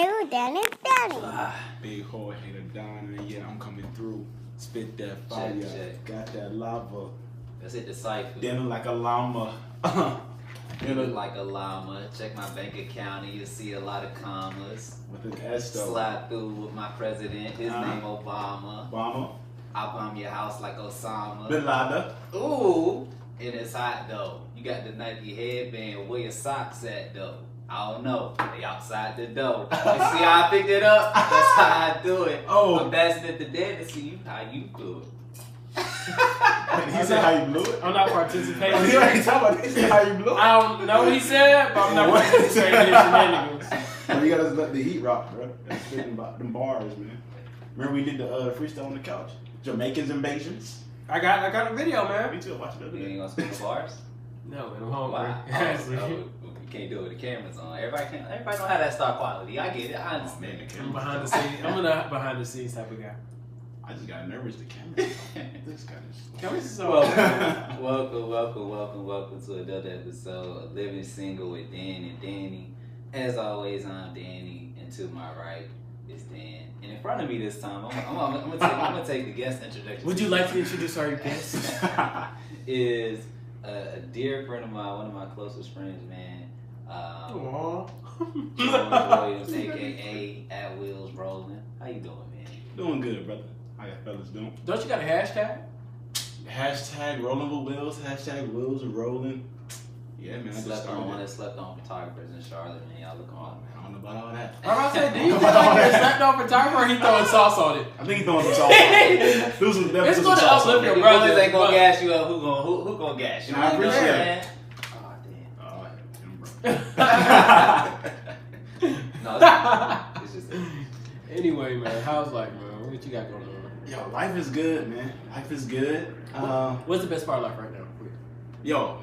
Danny. Big hard hitter Donna, yeah, I'm coming through. Spit that fire, Check. got that lava. Let's hit the cipher. Dinner like a llama. You look like a llama. Check my bank account and you'll see a lot of commas. With an S though. Slide through with my president, his name Obama. Obama. I bomb your house like Osama. Bin Laden. Ooh, and it's hot though. You got the Nike headband. Where your socks at though? I don't know. They outside the door. You see how I picked it up? That's how I do it. Oh. I'm best at the dead to see you how you do it. He said how you blew it? I'm not participating. He already talking about he said how you blew it? I don't know what he said, but I'm not participating in shenanigans. Well, you gotta let the heat rock, bro. That's spitting about them bars, man. Remember we did the freestyle on the couch? Jamaicans and Bajans. I got a video, man. Me too, I watched it the other You day. ain't gonna spit the bars? No, man, I'm hungry. Wow. Oh, you can't do it with the cameras on. Everybody don't have that star quality. I get it. I understand. Man, the I'm camera. behind the scenes. I'm a behind the scenes type of guy. I just got nervous. The camera. This guy is. Cameras is so. Welcome to another episode of Living Single with Dan and Danny. As always, I'm Danny, and to my right is Dan. And in front of me this time, I'm gonna take the guest introduction. Would you like to introduce our guest? Is a dear friend of mine, one of my closest friends, man. Aww. Williams, aka at Wheels Rolling. How you doing, man? Doing good, brother. How y'all fellas doing? Don't you got a hashtag? Hashtag rolling with wheels. Hashtag wheels are rolling. Yeah, man. I just Slept on one started. that slept on photographers in Charlotte, man. Y'all look on. I don't know about all that. I'm about to say, do you think like a slept on photographer or he throwing sauce on it? I think he's throwing some sauce on it. There was some It's gonna sauce on uplift it. your Your brother, brothers ain't gonna but- gas you up. Who gonna gas you? Nah, I You know appreciate what it. I'm saying? Oh, damn. No, it's just Anyway, man, how's life, man? What you got going on? Yo, life is good, man. Life is good. What's the best part of life right now? Yo,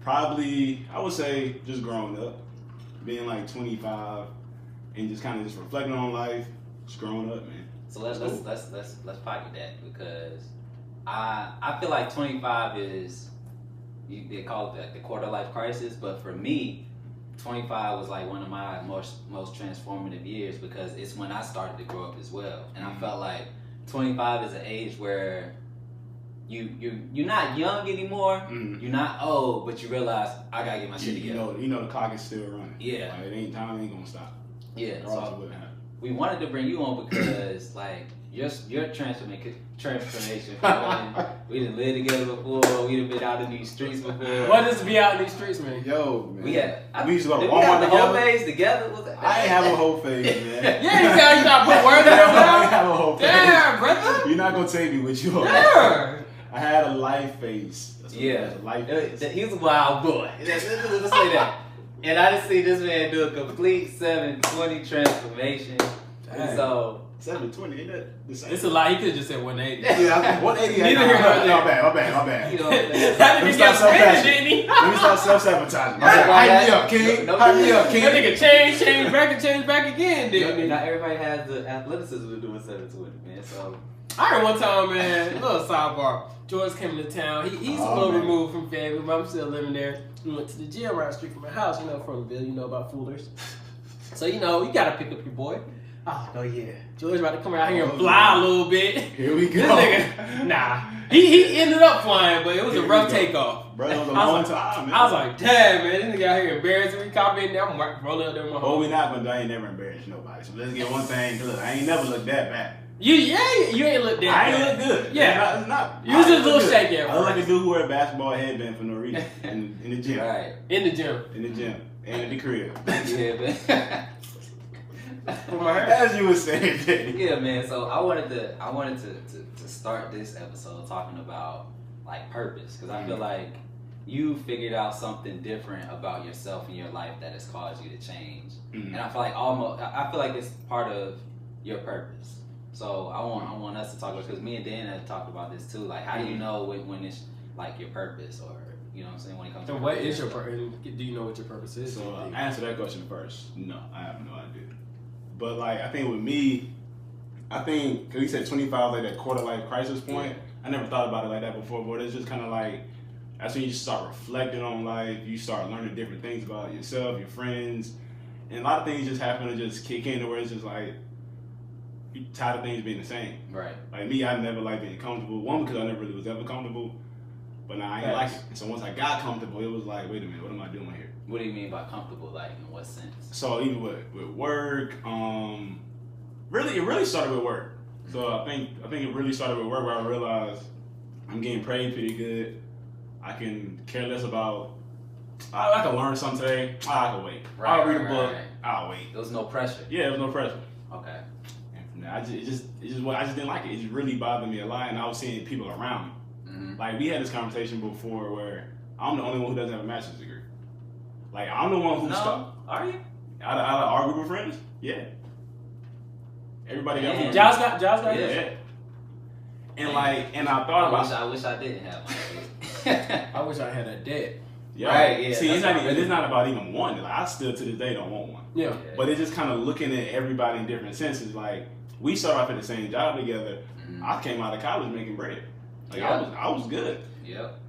probably I would say just growing up, being like 25, and just kind of just reflecting on life, just growing up, man. So let's pocket that because I feel like 25 is they call it the quarter life crisis, but for me, 25 was like one of my most transformative years because it's when I started to grow up as well, and I felt like 25 is an age where you're not young anymore, you're not old, but you realize I gotta get my shit together. You know the clock is still running. Yeah. Like, it ain't time ain't gonna stop. Yeah, Or else it so wouldn't happen. we wanted to bring you on because like your transformation. We didn't live together before. We done been out in these streets before. What does be out in these streets, man? Yo, man. We used to go to did we have Walmart the whole together. phase together. Was that, I ain't have a whole phase, man. Yeah, you gotta put words in your I ain't mouth. have a whole phase. Damn, brother. You're not gonna take me with you. Yeah. I had a life phase. That's what it Yeah, was, a life phase. he's a wild boy. Let's say that. And I just see this man do a complete 720 transformation. And so 720, ain't that the same? It's a lot. He could have just said 180. Yeah, 180. Neither here nor there. My bad. you know what I'm saying? That Let me nigga stop got self-bashing. spinning, didn't he? Let me start self-sabotaging. Right. Hype me up, King. No, Hype me up, That King. nigga change back again, didn't he? Not everybody has the athleticism to do a 720, man. So I heard one time, man, a little sidebar. George came into town. He's a little man. removed from Fayetteville, but I'm still living there. We went to the gym right the street from my house, from the Ville, about foolers. So, you gotta pick up your boy. Oh, no, yeah. George about to come out here and fly a little bit. Here we go. This nigga, nah. He ended up flying, but it was a rough takeoff. Bro, it was a I long was like, time, man. I was like, damn, man, this nigga out here embarrassing me. Caught me in there. I'm rolling up there with my Oh, home. we not gonna do. I ain't never embarrassed nobody. So let's get one thing. Look, I ain't never looked that bad. You ain't look that I ain't bad. look good. Yeah. It's not. You was I just a look little good. shaky at I look like a first. dude who wear a basketball headband for no reason in the gym. right, In the gym. In the gym. And in the crib. yeah, man. With my hair. As you were saying, Danny. Yeah, man. So I wanted to start this episode talking about like purpose because I feel like you figured out something different about yourself in your life that has caused you to change, and I feel like it's part of your purpose. So I want us to talk about because me and Dan have talked about this too. Like, how do you know when it's like your purpose, or you know what I'm saying, when it comes So to what purpose? is your purpose? Do you know what your purpose is? So answer that question first. No, I have no idea. But like, I think with me, because he said 25, like that quarter life crisis point. I never thought about it like that before, but it's just kind of like, that's when you start reflecting on life. You start learning different things about yourself, your friends, And a lot of things just happen to just kick in to where it's just like, you tired of things being the same. Right. Like me, I never liked being comfortable. One, because I never really was ever comfortable. But now I ain't like it. And so once I got comfortable, it was like, wait a minute, what am I doing here? What do you mean by comfortable? Like, in what sense? So even with work, it really started with work. So I think it really started with work where I realized I'm getting paid pretty good. I can care less about. I can learn something today. I can wait. Right, I'll read a book. right. I'll wait. There was no pressure. Yeah, there was no pressure. Okay. And from there, I just didn't like it. It just really bothered me a lot, and I was seeing people around me. Mm-hmm. Like we had this conversation before where I'm the only one who doesn't have a master's degree. Like I'm the one who stopped. Are you? Out of our group of friends, yeah. Everybody got one. Josh got Yeah. his? And I thought about. I wish I didn't have one. I wish I had a dad. Yeah. Right, yeah, See, that's it's not about even one. Like I still to this day don't want one. Yeah. But it's just kind of looking at everybody in different senses. Like we started off at the same job together. Mhm. I came out of college making bread. Like Yeah. I was good. Yep.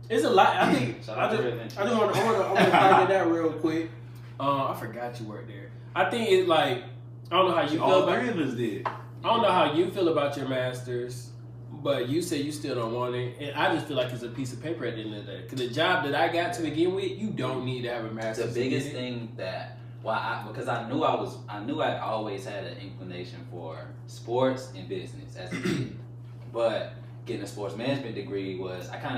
It's a lot. I think Shout I out to just Riven. want to target that real quick. I forgot you worked there. I think it's like I don't know how you feel All about. three of us did. I don't know how you feel about your masters, but you say you still don't want it, and I just feel like it's a piece of paper at the end of the day. Because the job that I got to begin with, you don't need to have a master's. The biggest thing that because I knew I always had an inclination for sports and business as a kid, but getting a sports management degree was I kind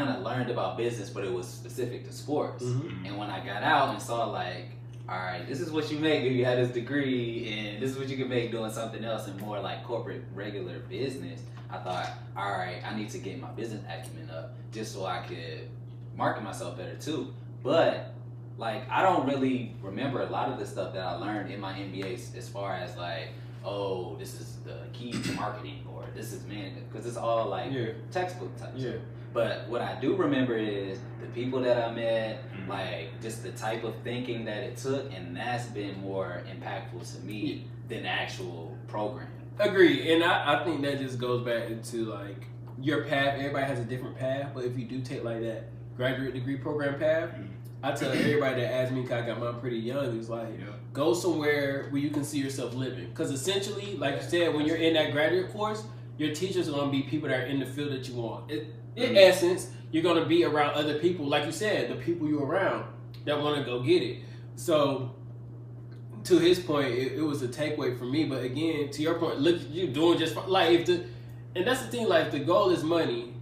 of learned about business, but it was specific to sports. Mm-hmm. And when I got out and saw like, all right, this is what you make if you had this degree, and this is what you can make doing something else and more like corporate regular business, I thought, all right, I need to get my business acumen up just so I could market myself better too. But like, I don't really remember a lot of the stuff that I learned in my MBA as far as like, oh, this is the key to marketing, or this is management, because it's all like textbook type stuff. But what I do remember is the people that I met, like just the type of thinking that it took, and that's been more impactful to me than actual programming. Agreed, and I think that just goes back into like your path. Everybody has a different path, but if you do take like that graduate degree program path, I tell everybody that asks me, because I got mine pretty young, it's like go somewhere where you can see yourself living. Because essentially, like you said, when you're in that graduate course, your teachers are going to be people that are in the field that you want. In essence, you're going to be around other people, like you said, the people you're around that want to go get it. So, to his point, it was a takeaway for me. But again, to your point, look, you're doing just fine. Like and that's the thing. Like, if the goal is money,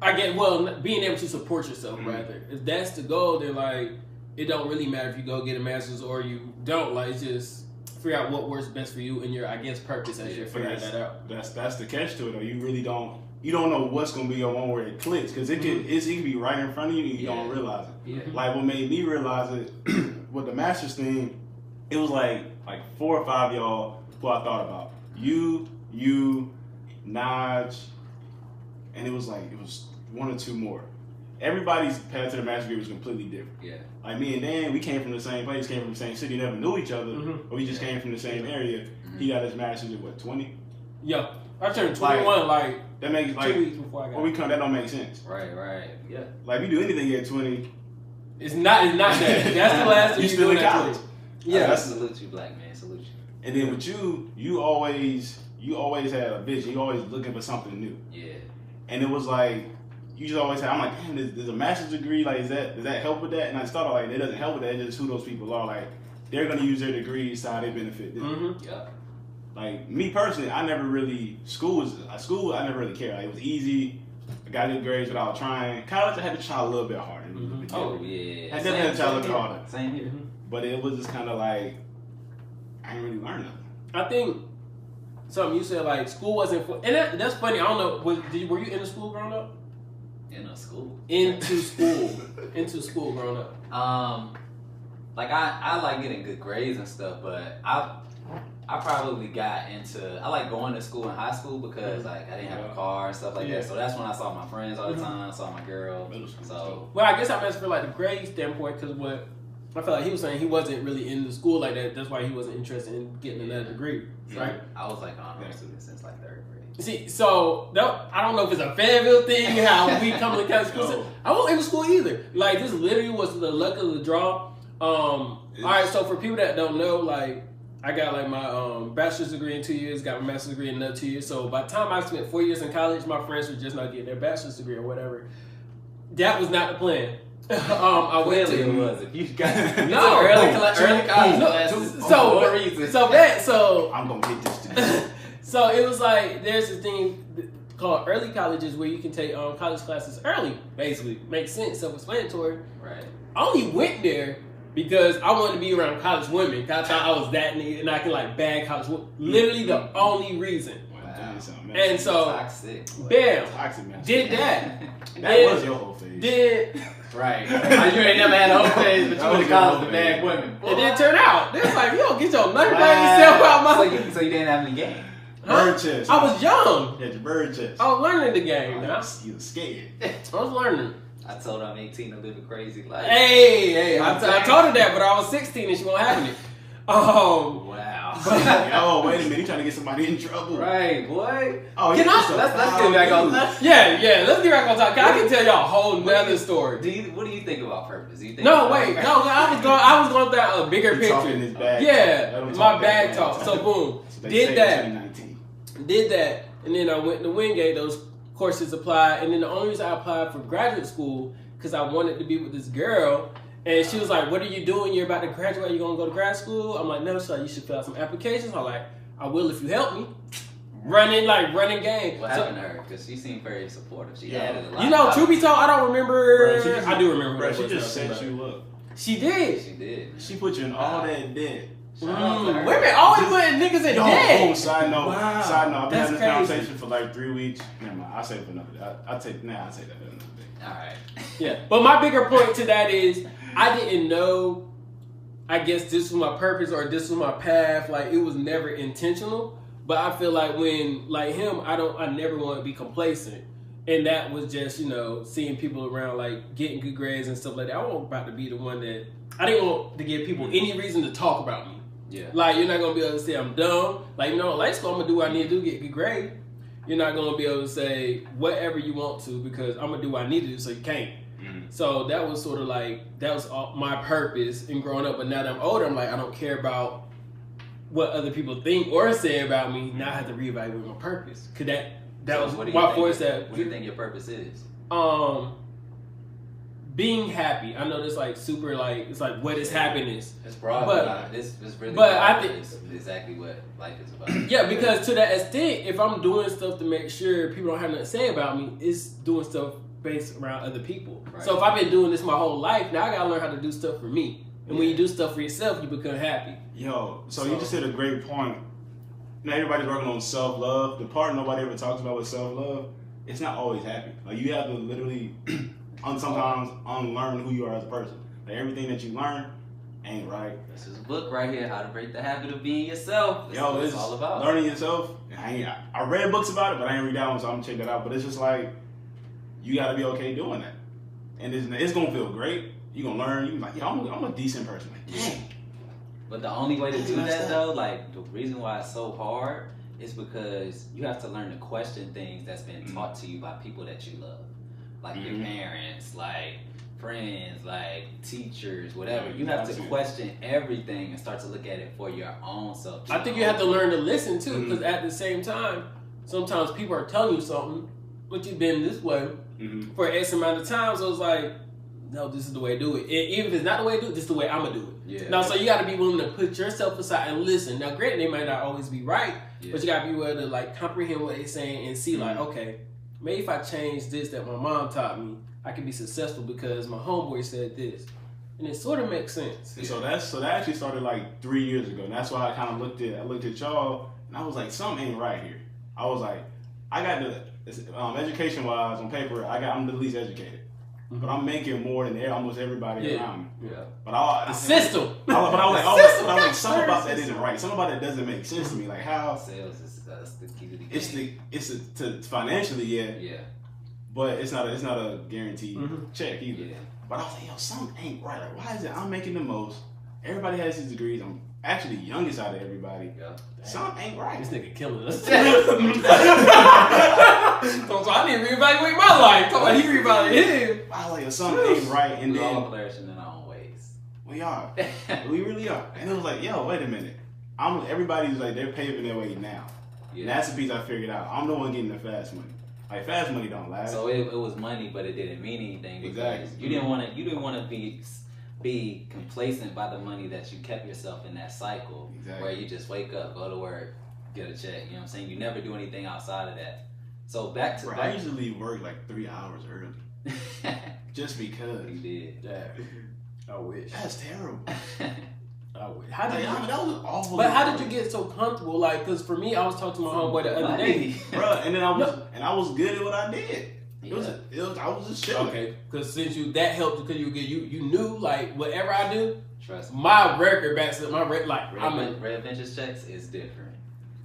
being able to support yourself rather. If that's the goal, then like it don't really matter if you go get a master's or you don't. Like, just figure out what works best for you and your purpose as you're figuring that out. That's the catch to it though. You really don't. You don't know what's gonna be your one where it clicks, because it can be right in front of you and you don't realize it. Yeah. Like what made me realize it with the master's thing, it was like 4 or 5 y'all who I thought about. You, Naj, and it was 1 or 2 more. Everybody's path to the master's degree was completely different. Yeah. Like me and Dan, we came from the same place, came from the same city, never knew each other, but we just came from the same area. He got his master's at what, 20? Yeah. I turned 21 that makes 2 weeks before I got it. that don't make sense. Right. Yeah. Like we do anything at 20. It's not that. That's the last thing You still in college. Yeah. I salute you, black man. Salute you. And then with you always had a vision. You always looking for something new. Yeah. And it was like you just always had. I'm like, damn, there's a master's degree. Like, does that help with that? And I started like, it doesn't help with that. It's just who those people are. Like, they're gonna use their degrees to how they benefit them. Yep. Like me personally, I never really school. I never really cared. Like, it was easy. I got good grades without trying. College, I had to try a little bit harder. Oh yeah. I definitely had to try a little bit harder. Same here. But it was just kind of like I didn't really learn nothing. I think something you said, like school wasn't for, and that's funny. I don't know. Were you into school growing up? Into school growing up. Like I like getting good grades and stuff, but I probably got into, I like going to school in high school because like I didn't have a car and stuff like that. So that's when I saw my friends all the time, saw my girl. So well, I guess I meant for like the grade standpoint, because what I felt like he was saying, he wasn't really into school like that. That's why he wasn't interested in getting another degree, right? I was like honor student since like 3rd grade. See, so I don't know if it's a Fayetteville thing, how we come to kind of school. I wasn't into school either. Like, this literally was the luck of the draw. All right, so for people that don't know, like, I got like my bachelor's degree in 2 years, got my master's degree in another 2 years. So by the time I spent 4 years in college, my friends were just not getting their bachelor's degree or whatever. That was not the plan. I went to it was. If you got no early college classes, so I'm gonna get this today. So it was like there's this thing called early colleges where you can take college classes early. Basically, makes sense, self-explanatory. Right. I only went there because I wanted to be around college women. I thought I was that nigga and I can like bag college women. Literally the only reason. Wow. And so, toxic. Bam, Toxic, man. did that. That was your whole phase. Did right. You ain't never had a whole phase, but you went to college to bag women. It didn't turn out. It was like, you don't get your money by yourself out my. So you didn't have any game. Bird chest. I was young. You had your bird chest. I was learning the game. You was scared. I was learning. I told her I'm 18 to live a crazy life. Hey, I told her that, but I was 16 and she wasn't having it. Wow. Oh, wait a minute. You trying to get somebody in trouble. Right, boy. Oh, let's get back on. Yeah, let's get back on topic. I can tell y'all a whole nother story. What do you think about purpose? Do you think I was going through a bigger picture. In his bag. Yeah, my bag talk. So boom, So did that, and then I went to Wingate. Those courses applied, and then the only reason I applied for graduate school because I wanted to be with this girl. And she was like, "What are you doing? You're about to graduate. You gonna go to grad school?" I'm like, "No, so you should fill out some applications." I'm like, "I will if you help me." Running game. What happened to her? Because she seemed very supportive. She added a lot. You know, truth be told, I don't remember. Bro, I do remember. Bro, she just set you up. She did. She did. She put you in all that debt. Women always putting niggas in debt. Side note. Wow. I've been having this That's conversation for like 3 weeks. Never mind. I'll say it for another day. I'll take that for another day. All right. Yeah. But my bigger point to that is I didn't know, I guess this was my purpose or this was my path. Like it was never intentional. But I feel like when like him, I never want to be complacent. And that was just, seeing people around like getting good grades and stuff like that. I wasn't about to be the one that I didn't want to give people any reason to talk about me. Yeah. Like you're not gonna be able to say I'm dumb. Like like school I'm gonna do what I need to do, get a good grade. You're not gonna be able to say whatever you want to because I'm gonna do what I need to do, so you can't. Mm-hmm. So that was sort of like that was all my purpose in growing up. But now that I'm older, I'm like I don't care about what other people think or say about me. Now I have to reevaluate my purpose. Cause that was my voice. What do you think your purpose is? Being happy. I know this like super like it's like what is happiness? It's broad, but it's really. But I think it's exactly what life is about. Yeah, because to that extent, if I'm doing stuff to make sure people don't have nothing to say about me, it's doing stuff based around other people. Right. So if I've been doing this my whole life, now I gotta learn how to do stuff for me. And when you do stuff for yourself, you become happy. Yo, so you just hit a great point. Now everybody's working on self-love. The part nobody ever talks about with self-love, it's not always happy. Like you have to literally sometimes unlearn who you are as a person. Like everything that you learn ain't right. This is a book right here, How to Break the Habit of Being Yourself. That's what it's all about. Learning yourself. I read books about it, but I ain't read that one, so I'm gonna check that out. But it's just like you gotta be okay doing that. And it's gonna feel great. You're gonna learn, you're like, I'm a decent person. Like, dang. But the only way to do that though, like the reason why it's so hard is because you have to learn to question things that's been taught to you by people that you love. Like your parents, like friends, like teachers, whatever. You have to question everything and start to look at it for your own self. I think you have to learn to listen too, because at the same time, sometimes people are telling you something, but you've been this way for X amount of time, so it's like, no, this is the way to do it. Even if it's not the way to do it, this is the way I'm gonna do it. Yeah. Now, so you got to be willing to put yourself aside and listen. Now, granted, they might not always be right, but you got to be willing to like comprehend what they're saying and see like, okay, maybe if I change this that my mom taught me, I can be successful because my homeboy said this, and it sort of makes sense. And so that actually started like 3 years ago, and that's why I kind of looked at y'all, and I was like, something ain't right here. I was like, I got the education wise on paper, I'm the least educated. But I'm making more than almost everybody around me. Yeah. But system. But I was like, something about that isn't right. Something about that doesn't make sense to me. Like how sales is the key to the game. It's financially, yeah. But it's not a guaranteed check either. Yeah. But I was like, yo, something ain't right. Like, why is it I'm making the most? Everybody has these degrees. I'm actually the youngest out of everybody. Yeah. Something ain't right. This nigga killing us. So I need to reevaluate my life. He reevaluated him. I was like, something ain't right. And we then all flourishing in our own ways. We are. We really are. And it was like, yo, wait a minute. Everybody's like, they're paving their way now. Yeah. And that's the piece I figured out. I'm the one getting the fast money. Like, fast money don't last. So it was money, but it didn't mean anything because exactly. you didn't want to be complacent by the money that you kept yourself in that cycle where you just wake up, go to work, get a check. You know what I'm saying? You never do anything outside of that. So back to I usually leave work like 3 hours early. Just because. You did. Yeah. I wish. That's terrible. I wish. That was awful. But how did you get so comfortable? Like, because for me, I was talking to my homeboy the other day, bro, and then I was good at what I did. I was just chilling. Okay, because since that helped because you knew like whatever I do, trust me. My record backs up my record. Like Red Ventures checks is different.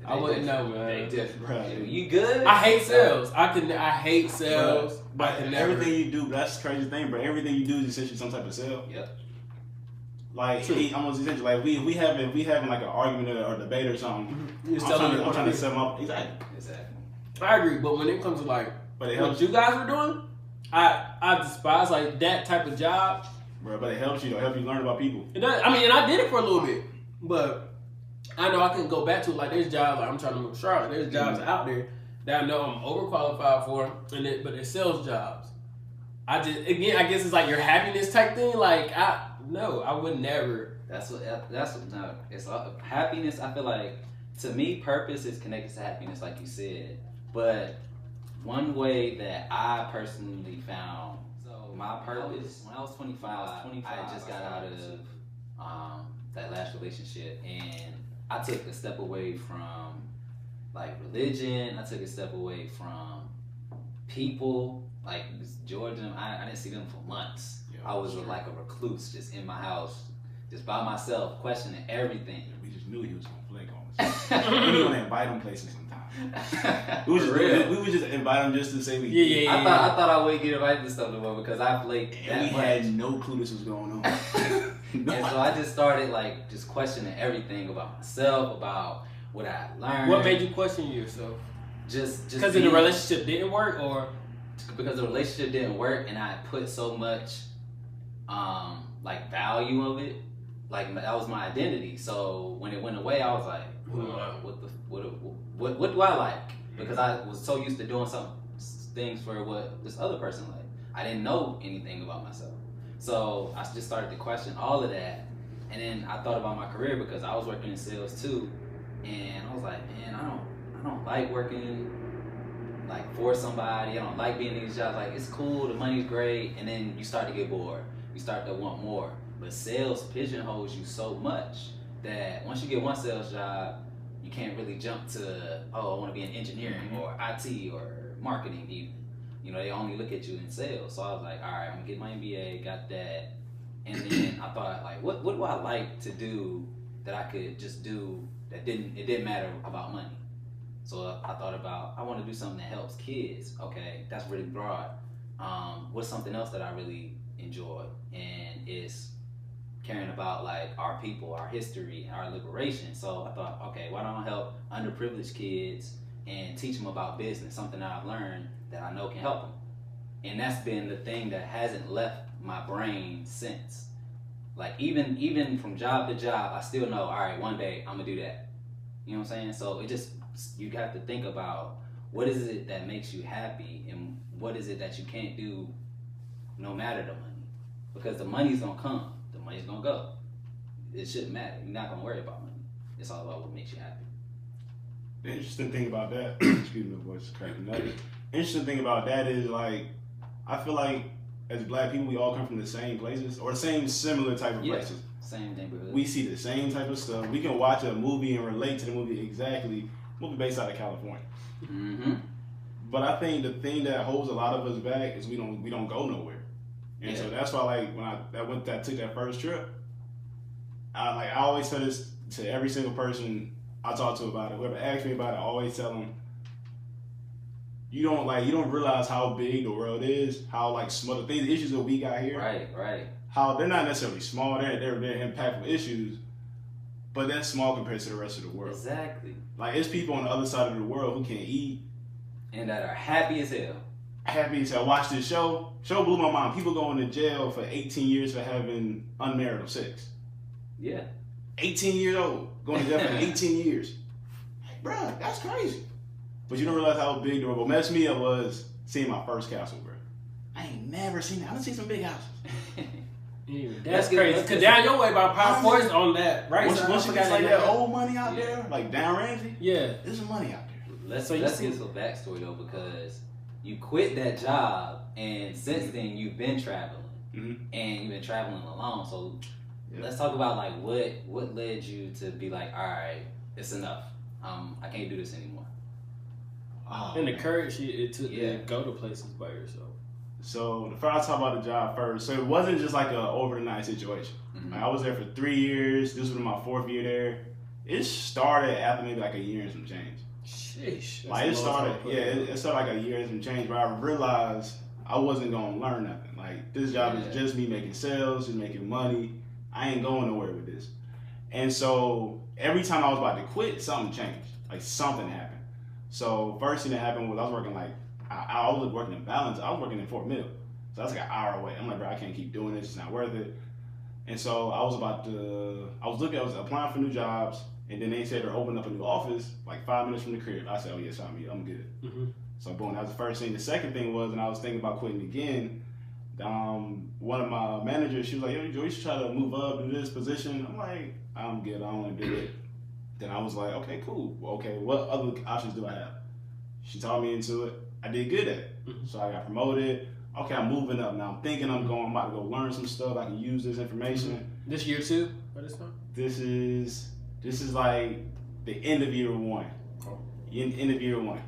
I wouldn't know, man. They different. Right. You good? I hate sales. I hate sales. But everything you do, that's the crazy thing, bro. Everything you do is essentially some type of sale. Yep. Like almost essentially, like we having like an argument or debate or something. I'm trying to sum up exactly. I agree, but when it comes to like what you guys were doing, I despise like that type of job. Bro, but it helps you. It'll help you learn about people. It does. I mean, and I did it for a little bit, but I know I can go back to it. Like there's jobs, like I'm trying to move to Charlotte. There's jobs out there that I know I'm overqualified for, but they're sales jobs. I guess it's like your happiness type thing. Like I would never. It's happiness. I feel like to me, purpose is connected to happiness, like you said. But one way that I personally found, so my purpose when I was 25, I just got out of that last relationship, and I took a step away from like religion. I took a step away from people. Like Georgia, I didn't see them for months. I was like a recluse, just in my house, just by myself, questioning everything. We just knew he was gonna flake on us. We were gonna invite him places sometimes. We would just invite him just to say we. Yeah. I thought I would get invited to stuff no because I flaked that much. We had no clue this was going on. And so I just started like just questioning everything about myself, about what I learned. What made you question yourself? Just because the relationship didn't work, or because the relationship didn't work, and I put so much like value of it, like that was my identity. So when it went away, I was like, what do I like? Because I was so used to doing some things for what this other person liked. I didn't know anything about myself. So I just started to question all of that. And then I thought about my career because I was working in sales too. And I was like, man, I don't like working like for somebody. I don't like being in these jobs. Like it's cool, the money's great, and then you start to get bored. You start to want more. But sales pigeonholes you so much that once you get one sales job, you can't really jump to, I want to be in engineering or IT or marketing even. You know, they only look at you in sales. So I was like, all right, I'm gonna get my MBA, got that. And then I thought like, what do I like to do that I could just do that it didn't matter about money. So I thought about, I want to do something that helps kids. Okay, that's really broad. What's something else that I really enjoy? And it's caring about like our people, our history, and our liberation. So I thought, okay, why don't I help underprivileged kids and teach them about business, something that I've learned that I know can help them. And that's been the thing that hasn't left my brain since. Like even from job to job, I still know, all right, one day I'm gonna do that. You know what I'm saying? So you have to think about what is it that makes you happy and what is it that you can't do no matter the money. Because the money's gonna come, the money's gonna go. It shouldn't matter. You're not gonna worry about money. It's all about what makes you happy. The interesting thing about that, excuse me, my voice is cracking up. Interesting thing about that is like, I feel like as black people, we all come from the same places or similar type of places. Same neighborhood. We see the same type of stuff. We can watch a movie and relate to the movie exactly. Movie based out of California. Mm-hmm. But I think the thing that holds a lot of us back is we don't go nowhere. And so that's why like when I took that first trip, I always tell this to every single person I talk to about it. Whoever asks me about it, I always tell them, you don't realize how big the world is, how like small the issues that we got here. Right. How they're not necessarily small, they're impactful issues, but that's small compared to the rest of the world. Exactly. Like it's people on the other side of the world who can't eat. And that are happy as hell. happy to watch this show. Show blew my mind. People going to jail for 18 years for having unmarital sex. Yeah. 18 years old. Going to jail for 18 years. Like, bruh, that's crazy. But you don't realize how big what messed me up was seeing my first castle, bro. I ain't never seen that. I done seen some big houses. That's crazy. Cause down your way by Power Force on that, right? Once you got like that old money out there, like down Ramsey, yeah, there's some money out there. Let's get some backstory though, because you quit that job, and since then you've been traveling, and you've been traveling alone. So let's talk about like what led you to be like, all right, it's enough. I can't do this anymore. Oh, and the courage it took to go to places by yourself. So the first, I'll talk about the job first. So it wasn't just like an overnight situation. Like, I was there for 3 years. This was my 4th year there. It started after maybe like a year and some change. Sheesh. Like it started like a year and some change. But I realized I wasn't gonna learn nothing. Like this job is just me making sales, just making money. I ain't going nowhere with this. And so every time I was about to quit, something changed. Like something happened. So first thing that happened was I was working like. I was working in Balance. I was working in Fort Mill. So that's like an hour away. I'm like, bro, I can't keep doing this. It's not worth it. And so I was applying for new jobs. And then they said they're opening up a new office like 5 minutes from the crib. I said, oh, yeah, sign me up. I'm good. So boom, that was the first thing. The second thing was, and I was thinking about quitting again, one of my managers, she was like, yo, you should try to move up to this position. I'm like, I'm good. I don't want to do it. Then I was like, okay, cool. Okay, what other options do I have? She talked me into it. I did good at it. So I got promoted. Okay, I'm moving up now. I'm thinking I'm about to go learn some stuff. I can use this information. This year 2? By this time? This is like the end of year 1. End of year 1.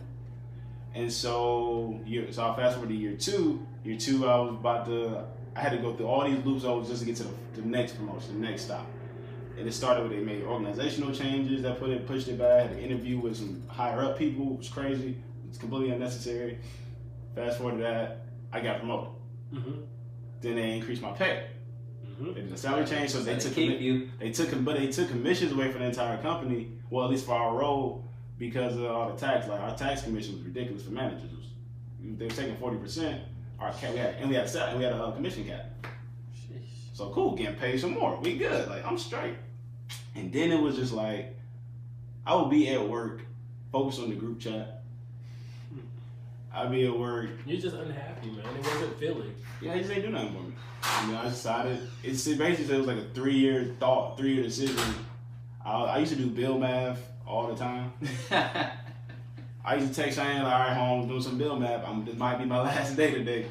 And so I fast forward to year 2. Year 2, I had to go through all these loops just to get to the next promotion, the next stop. And it started with they made organizational changes that pushed it back. I had an interview with some higher up people. It was crazy. It's completely unnecessary. Fast forward to that, I got promoted. Then they increased my pay. They did a salary change, so they took commissions away from the entire company. Well, at least for our role, because of all the tax. Like our tax commission was ridiculous for managers. They were taking 40%. We had a commission cap. So cool, getting paid some more. We good. Like I'm straight. And then it was just like I would be at work, focused on the group chat. I'd be at work. You're just unhappy, man. It wasn't feeling. Yeah, I just ain't do nothing for me. I decided. It basically said it was like a 3-year thought, 3-year decision. I used to do bill math all the time. I used to text Cheyenne, like, all right, home, doing some bill math. This might be my last day today.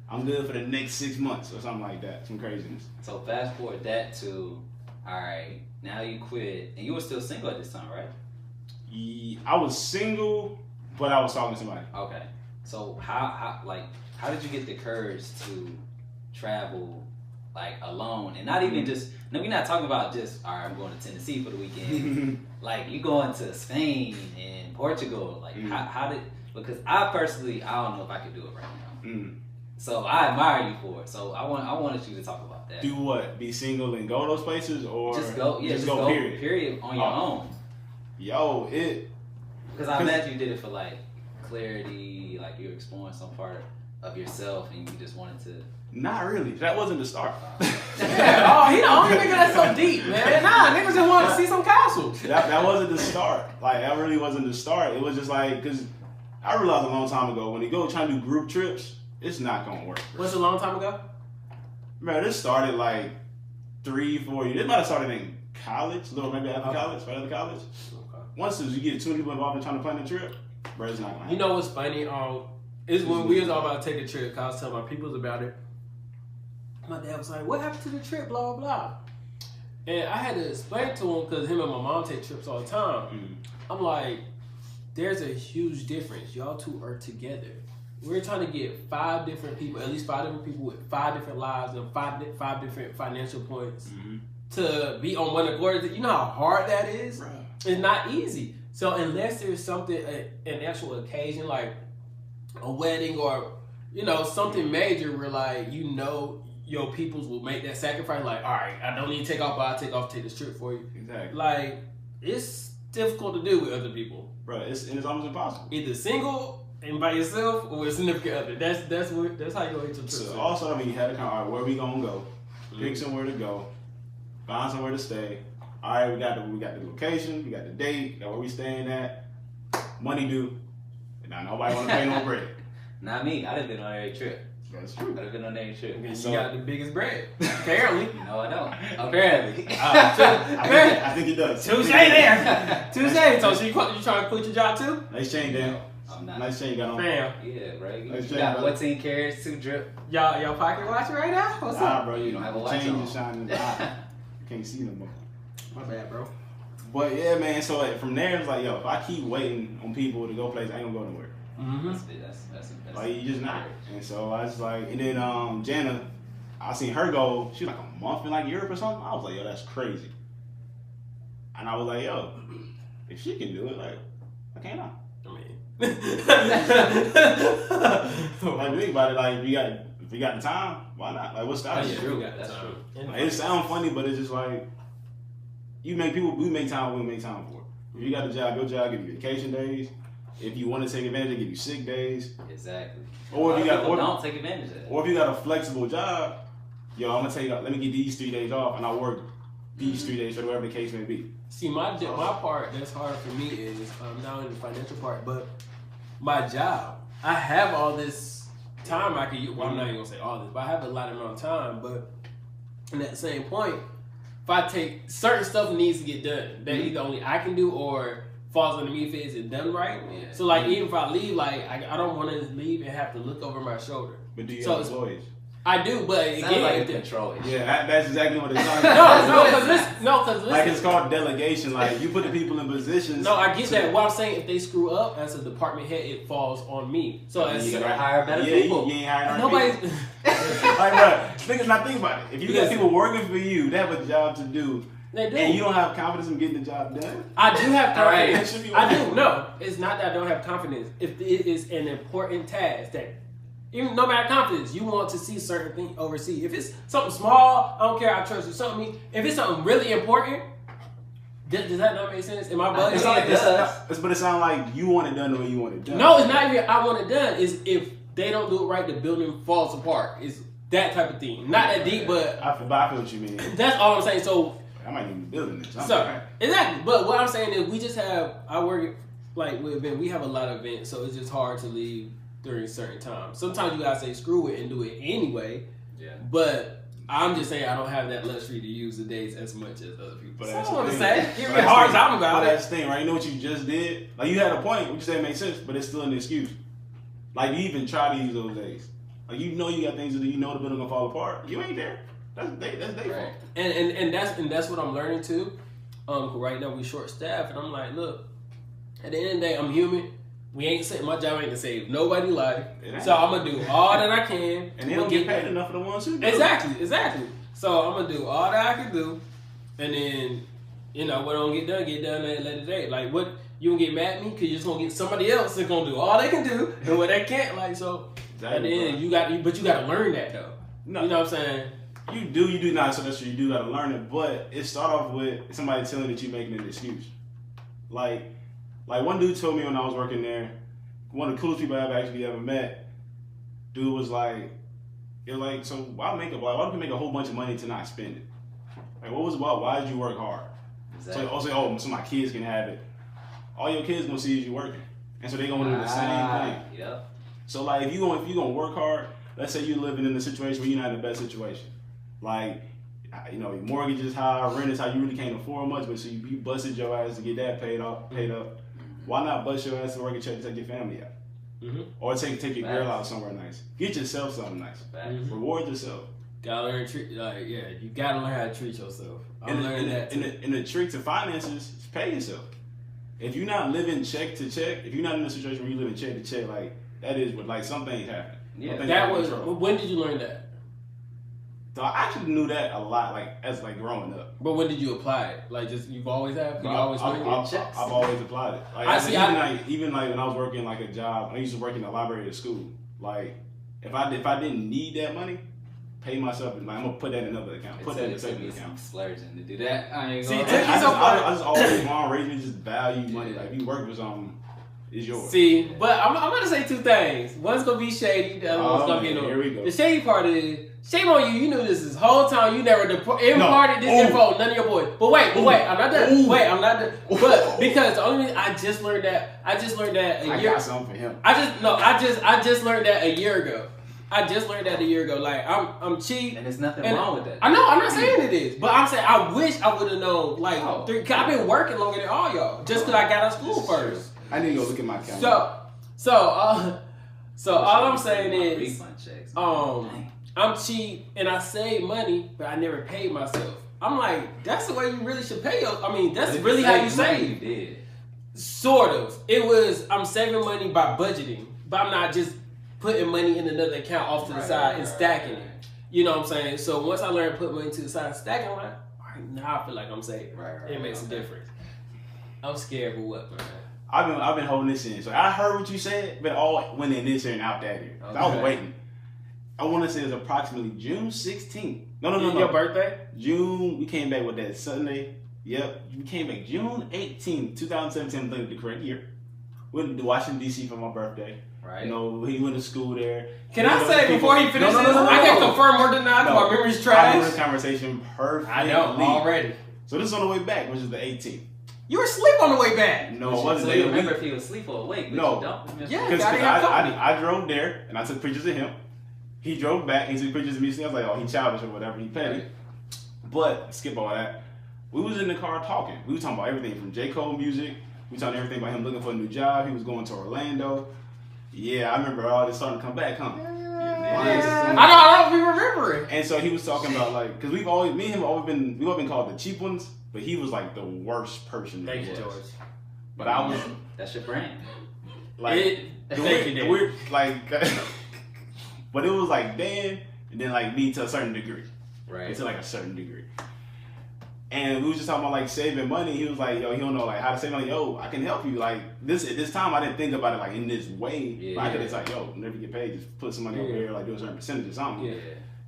I'm good for the next 6 months or something like that. Some craziness. So fast forward that to, all right, now you quit. And you were still single at this time, right? I was single, but I was talking to somebody. Okay. So how did you get the courage to travel like alone and not even just? No, we're not talking about just. All right, I'm going to Tennessee for the weekend. Like you going to Spain and Portugal. Like how did? Because I personally I don't know if I could do it right now. So I admire you for it. So I wanted you to talk about that. Do what? Be single and go those places, or just go? Yeah, just go. Period on your own. Yo, because I imagine you did it for like clarity, like you're exploring some part of yourself and you just wanted to. Not really. That wasn't the start. He the only nigga that's so deep, man. Nah, niggas just want to see some castles. That wasn't the start. Like that really wasn't the start. It was just like because I realized a long time ago when you go trying to do group trips, it's not gonna work. What's a long time ago? Man, this started like 3-4 years. It might have started in college, maybe after college, right after college. Okay. Once you get too many people involved in trying to plan a trip, bro, it's not gonna happen. You know what's funny? Is when we was all about to take a trip, cause I was telling my peoples about it. My dad was like, "What happened to the trip?" Blah blah blah. And I had to explain to him because him and my mom take trips all the time. I'm like, there's a huge difference. Y'all two are together. We're trying to get 5 different people, at least 5 different people with 5 different lives and 5 different financial points to be on one accord. You know how hard that is? Right. It's not easy. So unless there's something, an actual occasion like a wedding or something major where like your peoples will make that sacrifice. Like, all right, I don't need to take off, but I'll take this trip for you. Exactly. Like it's difficult to do with other people. Bro, it's almost impossible. Either single And by yourself or a significant other. That's how you go into a trip. So also, I mean, you had to kind of, all right, where we gonna go? Pick somewhere to go. Find somewhere to stay. All right, we got the location, we got the date, got where we staying at. Money due. And now nobody want to pay no bread. Not me. I'd have been on every trip. That's true. I'd have been on every trip. You got the biggest bread. Apparently. No, I don't. Apparently. I think he does. Touche there. Touche. So you trying to quit your job too? Nice chain, Dan. I'm not. Nice chain got on. Fam. Yeah, right. You Nice got chain, 14 carats, 2 drip. Y'all pocket watch right now? What's Nah, up? bro, You don't have a watch chain on. is shining in the eye. You can't see no more. My bad, bro. But yeah, man. So from there, it's like, yo, if I keep waiting on people to go places, I ain't gonna go nowhere. Mm-hmm. That's Like you just not. And so I was like, and then Jana, I seen her go. She was like a month in like Europe or something. I was like, yo, that's crazy. And I was like, yo, if she can do it, like, why can't I? I mean, Like think about it, like if you got the time, why not? Like what's stopping you? true. That's That's true. true. Like, it sounds funny, but it's just like we make time when we make time for it. If you got a job, your job give you vacation days. If you want to take advantage, they give you sick days. Exactly. Or if you got, don't take advantage of that. or if you got a flexible job, yo, I'm gonna take. Let me get these 3 days off, and I work these 3 days for whatever the case may be. see, my part that's hard for me is not only the financial part, but my job. I have all this time I can use. Well, I'm not even gonna say all this, but I have a lot amount of time. But in that same point, if I take certain stuff needs to get done that either only I can do or falls under me if it isn't done right. Yeah. So like even if I leave, like I don't want to leave and have to look over my shoulder. But do you So have employees? I do, but Sounds again, like if a the- control issue. Yeah, that's exactly what it's like. because listen. Like it's called delegation. Like you put the people in positions. No, I get that. What I'm saying, if they screw up as a department head, it falls on me. So as You gotta hire better people. You ain't hiring nobody's. people. Like, bro, think about it. If you got people working for you, they have a job to do, They do. and you don't have confidence in getting the job done. I do have Right. confidence. That should be I do. wrong. No, it's not that I don't have confidence. If it is an important task that, even no matter confidence, you want to see certain things oversee. If it's something small, I don't care. I trust you. Something. If it's something really important, does that not make sense? Am I bugging? It's like But it sounds like you want it done the way you want it done. No, it's not even I want it done. It's if they don't do it right, the building falls apart. It's that type of thing. Not that deep, but I feel what you mean. that's all I'm saying. So, I might even be building this. I'm so like, exactly. But what I'm saying is, we just have. I work like with event. We have a lot of events, so it's just hard to leave during certain times. Sometimes you gotta say screw it and do it anyway. Yeah. But I'm just saying I don't have that luxury to use the days as much as other people. But So that's I the want to thing. say, give But me a that's hard the- time about but it. that's the thing, right? You know what you just did? Like you had a point, what you said made sense, but it's still an excuse. Like you even try to use those days. Like you know you got things to do, you know the building gonna fall apart. You ain't there. That's their fault. Right. And that's what I'm learning too. Right now we short staffed, and I'm like, look, at the end of the day, I'm human. We ain't saying my job ain't to save nobody life, It ain't. so I'm gonna do all that I can. And they don't get paid enough for the ones who do. Exactly. So I'm gonna do all that I can do, and then what don't get done at a later date. Like what you gonna get mad at me because you're just gonna get somebody else that's gonna do all they can do and what they can't. Like so, at the end you got to learn that though. No. You know what I'm saying? You do not, so that's true. You do gotta learn it, but it start off with somebody telling that you making an excuse. Like one dude told me when I was working there, one of the coolest people I've actually ever met. Dude was like, so why do you make a whole bunch of money to not spend it? Like why did you work hard? Exactly. So my kids can have it. All your kids gonna see is you working, and so they gonna do the same thing. Yep. So like if you gonna work hard, let's say you're living in a situation where you're not in the best situation. Like, your mortgage is high, rent is high, you really can't afford much, but so you busted your ass to get that paid up. Why not bust your ass to work and check to take your family out? Mm-hmm. Or take your girl out somewhere nice. Get yourself something nice. Facts. Reward yourself. Gotta learn you gotta learn how to treat yourself. I'm learning that too. And the trick to finances is pay yourself. If you're not living check to check, if you're not in a situation where you live check to check, like that is what some things happen. Yeah. Some things That out of was control. when did you learn that? So I actually knew that a lot, as growing up. But when did you apply it? Like just you've always have? You always learned it? I've always applied it. Even when I was working like a job, I used to work in the library at school. Like if I didn't need that money, pay myself. Like I'm gonna put that in another account. Put that in a savings account. Splurging to do that. I ain't See, gonna. it took you so far. I just always mom raised me to just value money. Like if you work for something, is yours. See, but I'm gonna say two things. One's gonna be shady. The other one's gonna be Here we go. The shady part is shame on you. You knew this whole time. You never imparted this info on none of your boys. But wait, I'm not done. Ooh. Wait, I'm not done. But because the only reason I just learned that a year. I got something for him. I just learned that a year ago. Like I'm cheap. And there's nothing wrong with that. I know. I'm not saying it is, but I'm saying I wish I would have known. Like, I've been working longer than all y'all, just because I got out of school first. I need to go look at my calendar. So all I'm saying is, refund checks. I'm cheap and I save money, but I never paid myself. I'm like, that's the way you really should pay. That's really how you save. You did. Sort of. It was I'm saving money by budgeting, but I'm not just putting money in another account off to the side and stacking it. You know what I'm saying? So once I learned to put money to the side and stacking, I'm like, all right, now I feel like I'm saving. It makes a difference. I'm scared, but what, man? I've been holding this in. So I heard what you said, but all went in this year and out that year. Okay. I was waiting. I want to say it was approximately June 16th. No. Your birthday? June. We came back with that Sunday. Yep. We came back June 18th, 2017. I think the correct year. Went to Washington D.C. for my birthday. Right. You know, he went to school there. Can I say before he finishes? No. I can't confirm or deny because my memory's trash. I remember the conversation perfectly. I know already. So this is on the way back, which is the 18th. You were asleep on the way back. No, it wasn't. So you remember if he was asleep or awake? But No. You don't. Yeah, because I I drove there and I took pictures of him. He drove back and took pictures of me. So I was like, oh, he childish or whatever. He petty. But skip all that. We was in the car talking. We was talking about everything from J. Cole music. We talking everything about him looking for a new job. He was going to Orlando. Yeah, I remember all this starting to come back, huh? I don't remember it. And so he was talking about like, because me and him we've all been called the cheap ones, but he was like the worst person. Thank you, George. But I was. That's your brand. Like, thank you, weird, like, but it was like Dan, and then like me to a certain degree, right? To like a certain degree. And we was just talking about like saving money. He was like, yo, he don't know like how to save money. Yo, I can help you. Like this at this time, I didn't think about it like in this way. Yeah, but I could just like, yo, whenever you get paid, just put some money over here, like do a certain percentage or something. Yeah.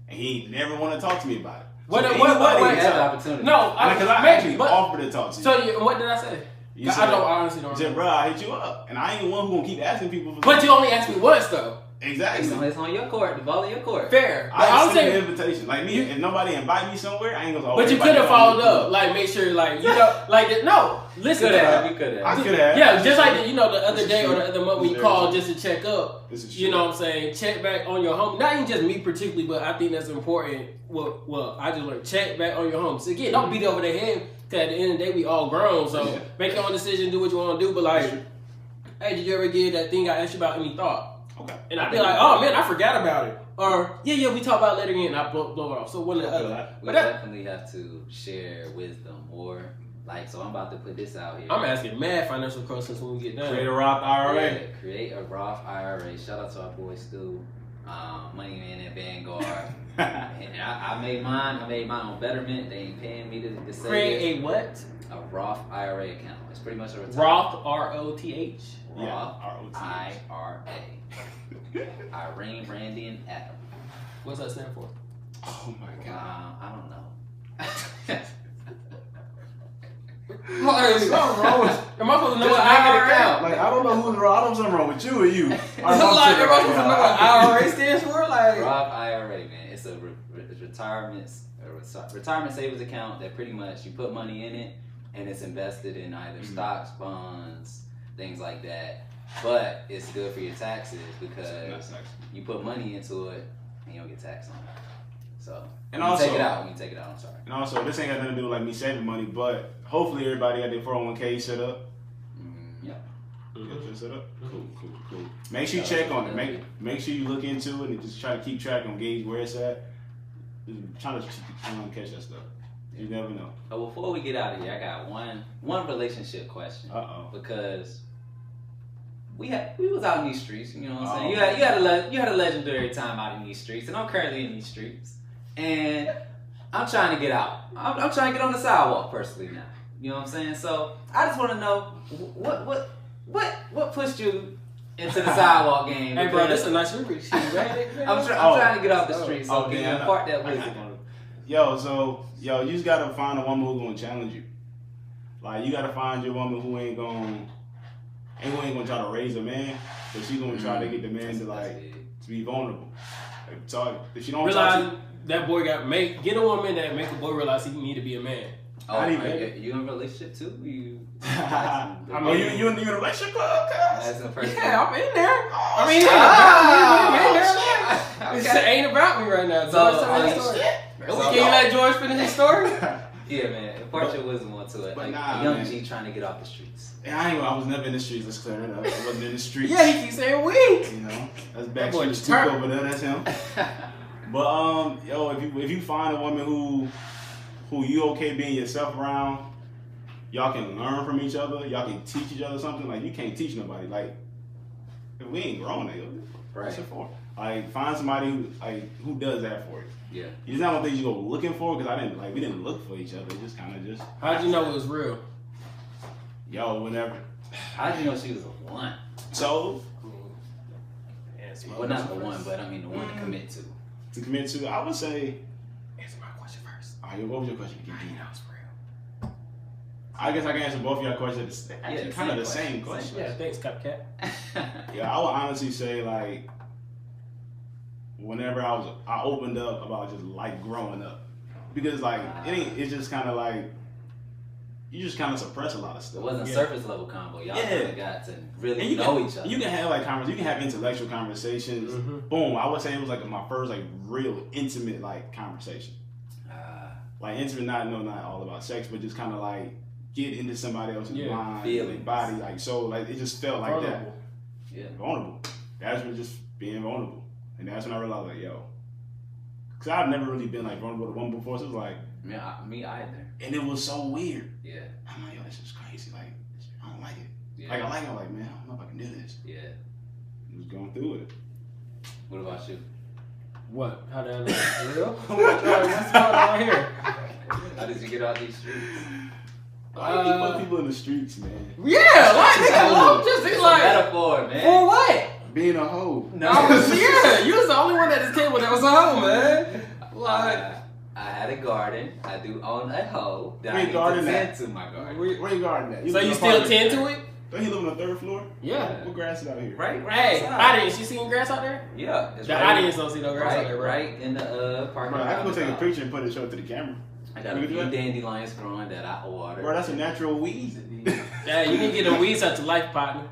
And he never want to talk to me about it. What? You had the opportunity. No, because I actually offered to talk to you. So what did I say? I honestly don't. I said, bro, I hit you up, and I ain't one who gonna keep asking people. But you only asked me once though. Exactly. It's on your court. The ball in your court. Fair. I sent an invitation. Like me, if nobody invite me somewhere, I ain't gonna. But you could have followed up. Like make sure, like you know, like no. Listen. You could have. I could have. Yeah, just like the other day or the other month when you called just to check up. This is you know what I'm saying? Check back on your home. Not even just me particularly, but I think that's important. Well, I just learned check back on your home. So again, don't beat it over their head. Cause at the end of the day, we all grown. So make your own decision, do what you want to do. But like, hey, did you ever give that thing I asked you about any thought? Okay. And I'd be like, oh man, I forgot about it. Or yeah, we talk about it later again, and I blow it off. So one or the other. We definitely have to share wisdom, or like, so I'm about to put this out here. I'm asking mad financial questions when we get done. Create a Roth IRA. Yeah, create a Roth IRA. Shout out to our boy Stu, Money Man at Vanguard. And I made mine. I made mine on Betterment. They ain't paying me to say Create this. a what? A Roth IRA account. It's pretty much a retirement. Roth ROTH. Roth IRA. Irene, Randy, and Adam. What's that stand for? Oh my god. I don't know. Something wrong with. Am I supposed to know what IRA? Like I don't know who's wrong. I don't know something wrong with you or you. Like, am I supposed to know what IRA stands for? Like Roth IRA, man. It's a retirement savings account that pretty much you put money in it and it's invested in either stocks, bonds, things like that. But it's good for your taxes because you put money into it and you don't get taxed on it. So and when also you take it out. I'm sorry. And also, this ain't got nothing to do with like me saving money, but hopefully everybody got their 401k set up. Yeah. Set up. Cool. Make sure you check on it. Make sure you look into it and just try to keep track on gauge where it's at. Just trying to catch that stuff. You never know. But before we get out of here, I got one relationship question. Because we was out in these streets, you know what I'm saying? You had a legendary time out in these streets, and I'm currently in these streets, and I'm trying to get out. I'm trying to get on the sidewalk personally now. You know what I'm saying? So I just want to know what pushed you into the sidewalk game? Hey bro, this is a nice movie. I'm trying to get off the streets, so can you impart that wisdom on it? Yo, you just gotta find a woman who's gonna challenge you. Like you gotta find your woman who ain't gonna ain't gonna try to raise a man, but she gonna try to get the man to be vulnerable. So if she don't realize that boy get a woman that make a boy realize he need to be a man. Oh, you in a relationship too? You in a relationship club? That's the first yeah, I'm in there. Oh, I mean, it ain't about me right now. So, can you let George finish his story? Yeah, man. Portrait wasn't one to it. Like a young G trying to get off the streets. Yeah, I was never in the streets. Let's clear that up. I wasn't in the streets. Yeah, he keeps saying we. You know, that's Backstreet Scoop over there. That's him. But yo, if you find a woman who you okay being yourself around, y'all can learn from each other. Y'all can teach each other something. Like you can't teach nobody. Like if we ain't grown, what's it for? Like find somebody who does that for you. Yeah. It's not one thing you go looking for because we didn't look for each other. It just kind of just. How'd you know it was real? Yo, whenever. How'd you know she was the one? So. Well, not the one, but I mean the one to commit to. To commit to, I would say. Answer my question first. All right, what was your question? How do you know it's real? I guess I can answer both of your questions. Actually, kind of the same question. Yeah, thanks, Cupcat. Yeah, I would honestly say like. Whenever I opened up about just like growing up, because like it's just kind of like you just kind of suppress a lot of stuff. It wasn't surface level combo. Y'all kind of got to really know each other. You can have you can have intellectual conversations. Mm-hmm. Boom, I would say it was like my first like real intimate like conversation. Like intimate, not all about sex, but just kind of like get into somebody else's mind, their body, like so like it just felt like that. Yeah, vulnerable. That's when just being vulnerable. And that's when I realized, like, yo, because I've never really been like vulnerable to one before, so it was like, me either. And it was so weird. Yeah. I'm like, yo, this is crazy. Like, I don't like it. Yeah. Like, I like it. I'm like, man, I don't know if I can do this. Yeah. I was going through it. What about you? What? How did I know? Real? What's going on here? How did you get out these streets? I keep people in the streets, man. Yeah, like, I'm just like, metaphor, man. For what? Being a hoe. No, yeah, you was the only one at this table that was a hoe, man. Like, I had a garden. I do own a hoe. Where you garden at? To my garden. Where you garden at? So you still tend to it? Don't he live on the third floor? Yeah. What grass is out here? Right. Hey, audience, you seen grass out there? Yeah. The audience don't see no grass out there, right in the parking lot. I can go take a picture and put it show it to the camera. I got a few dandelions growing that I water. Bro, that's a natural weed. Yeah, you can get a weed such a life partner.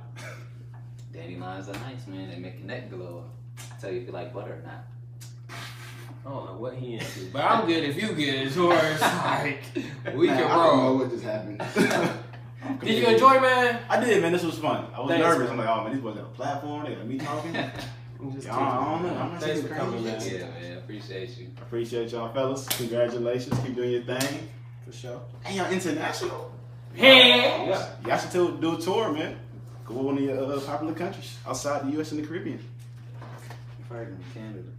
Dandelions are nice, man. They make your neck glow. Tell you if you like butter or not. I don't know what he into, but I'm good if you good, George. Like, we can roll. I don't know what just happened. Did you enjoy, man? I did, man. This was fun. I was nervous. I'm like, oh man, these boys got a platform. They got me talking. I don't know. I'm not Thanks for coming, man. Yeah, man. Appreciate you. Appreciate y'all, fellas. Congratulations. Keep doing your thing. For sure. And y'all international. Hey. Yeah. Y'all should do a tour, man. Go to one of your popular countries outside the U.S. and the Caribbean. I've heard in Canada.